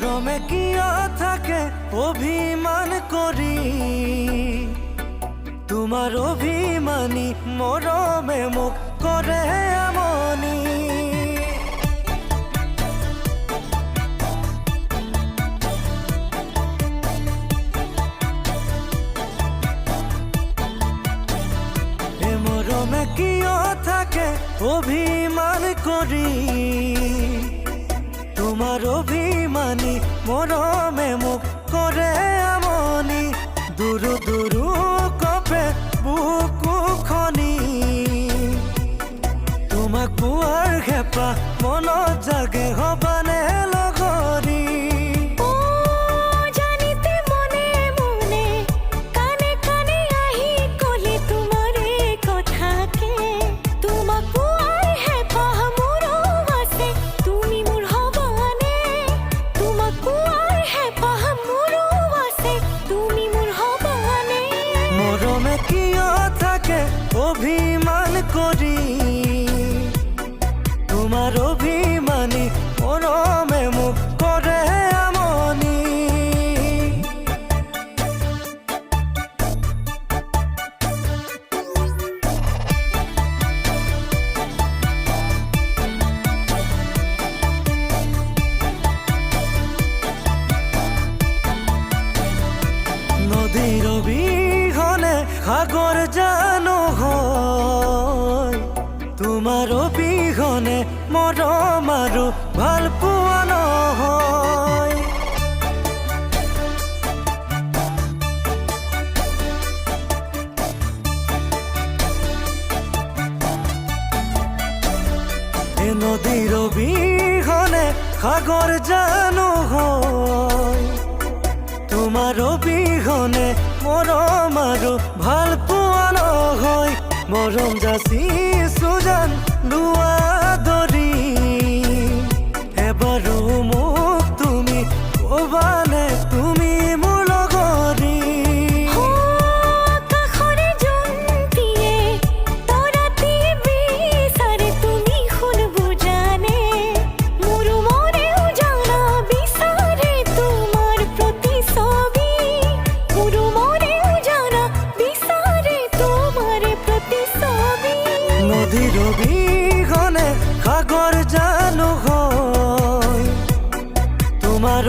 মরমে কিয় থাকে অভিমান করি, তোমার অভিমানী মরমে মুখ করে আমনি। মরমে কিয় থাকে অভিমান করি, তোমার অভিমানী মরমে মুখ করে আমনি। দুরু দুরু কপে বুকু খনি, তোমাক পুয়ার হেপা মনত জাগে হবানে লগৰী। মৰমে কিয় থাকে অভিমান কৰি, তোমাৰ অভিমানী মৰমে মুখ কৰে আমনি। নদীৰ অবিহনে সাগৰ জানো হয়, তোমাৰ অবিহনে মৰম আৰু ভাল পোৱা নহয়। এ নদীৰ অবিহনে সাগৰ জানো হয়, তোমাৰ অবিহনে মৰম আৰু ভাল পোৱা নহয়। মৰম যাচি সুজান লোৱা দৰি, এবাৰো মোক তুমি ক'বানে তুমি মোৰ লগৰী। নদীৰ অবিহনে সাগৰ জানো হয়, তোমাৰ